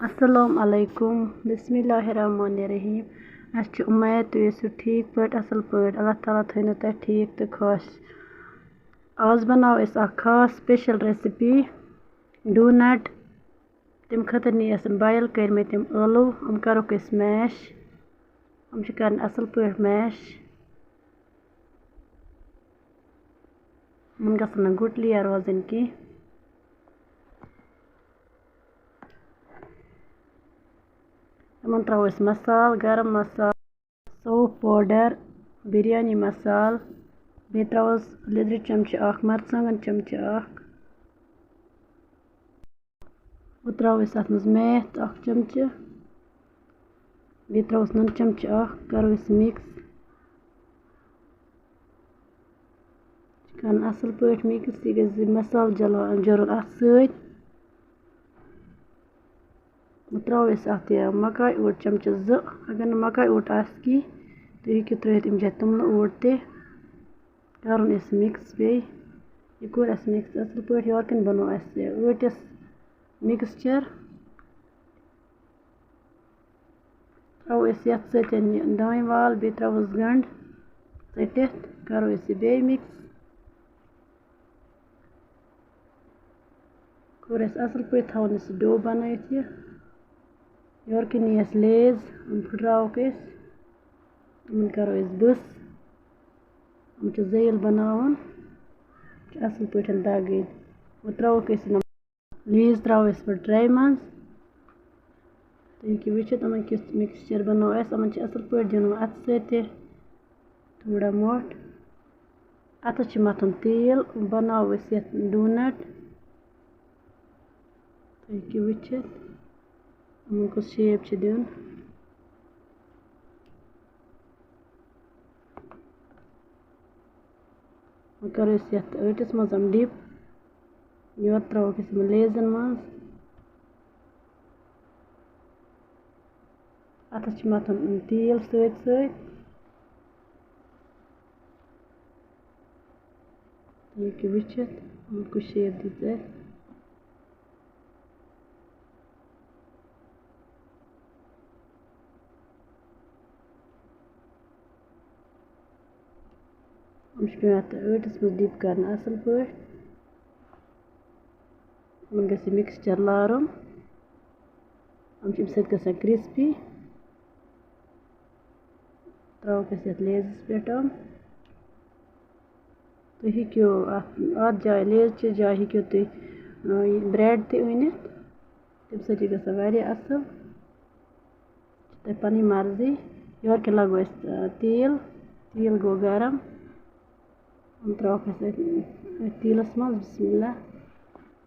अस्सलाम अलैकुम बिस्मिल्लाहिर्रहमानिर्रहीम। उम्मीद तुम ٲسِو ठीक पट असल पट अल्लाह ताला थैनो तुम ठीक तो खुश। आज बनाओ अस खास स्पेशल रेसिपी डोनट। तम खतर नी बॉयल कर तम ٲلو हम करो मैश। हम कर असल पट मैश। हम गसन गुटलिया रोजन की। तमन त्रो मसाल गरम मसाल सौंफ पाउडर बिरयानी मसाल बे त्रो लिद्र चमच मरचांगन चमच वो त्रो अत मेथ चमच बे त्रो नुन चमच करो मिक्स कर असल पे मिक्स यह गई मसाल जुड़न अत सत त्रो अत मकाई ओट चमच अगर न मकाई ओट आी तुम हेको त्रित अम जाए तुमन ओट कर मिक्स बे यह कोर मिक्स असल पे योरकन बनो ओटस मिक्सचर त्रो ये दाने वाल बे त्रोस गंड टित करो बे मिक्स कोर असल पे थवन डो बनत योरकन नी लेज फुटरावक तमन करो बस हम जेल बनावन असल पे दगन वो त्रोक लेज त्रो पे ट्रे मज तुम हेको वुचित यमन किस मिक्सचर बनो यमन असल पे दिन अत थोड़ा मोट अत मथन तेल बनाओ ये डोनट तुम हेको वुचित यमन कुछ शेप दिन करो अटस मज डिप योर त्रोक लेजन मज अत मथन तेल सत तुम हेको वुचित यमन कुछ शेप दित हम पे अटस मज डिप कर असल पे मिक्सचर लारुन हम ग क्रिस्पी त्रोक लेजस पे तुम हेको अत जाए लेज जाए हेको तुम ब्रेड तनित तम सत असल तुम पन मर्जी योरकन लगो तेल तेल गो गरम हम त्रोक तेलस मज बिस्मिल्लाह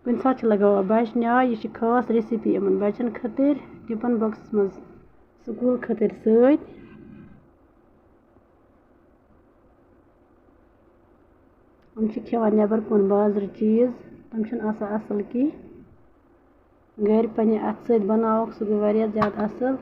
कुन सात लगावा बचन आय यह खास रेसिपी यमन बचन खतर टिफन बॉक्स मज स्कूल खतर सत हम खेवान नबर कुन बाजार चीज तम असल की घर पे अत सत बनावक सह गो ज्यादा असल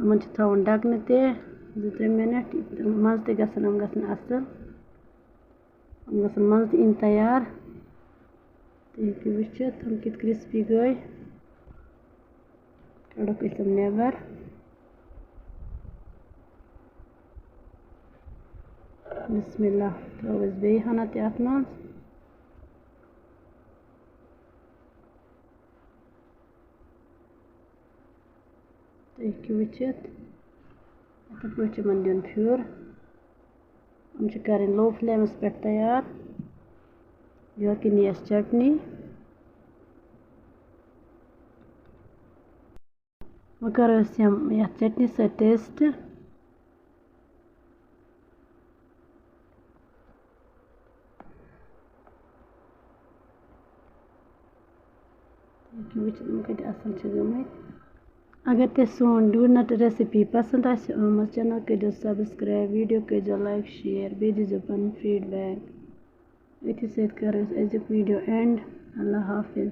यमन थवन ढकन 2-3 मिनट मज गसन असल हम मज इन तैयार तुम हेको वुचित हम कित क्रिस्पी गई कड़क नबर बिस्मिल्लाह त्रोस बे हना अत मज तुम हेको वुचित इथ पे दिन फिर हम कर लो फ्लेमस पे तैयार योरकन यी चटनी वो करो ये चटनी से टेस्ट असल गमत अगर ते सोन डोनट रेसिपी पसंद चैनल करो सब्सक्राइब वीडियो करो लाइक शेयर बे दीजिए पन फीडबैक अथि सत करो अजुक वीडियो एंड अल्लाह हाफिज।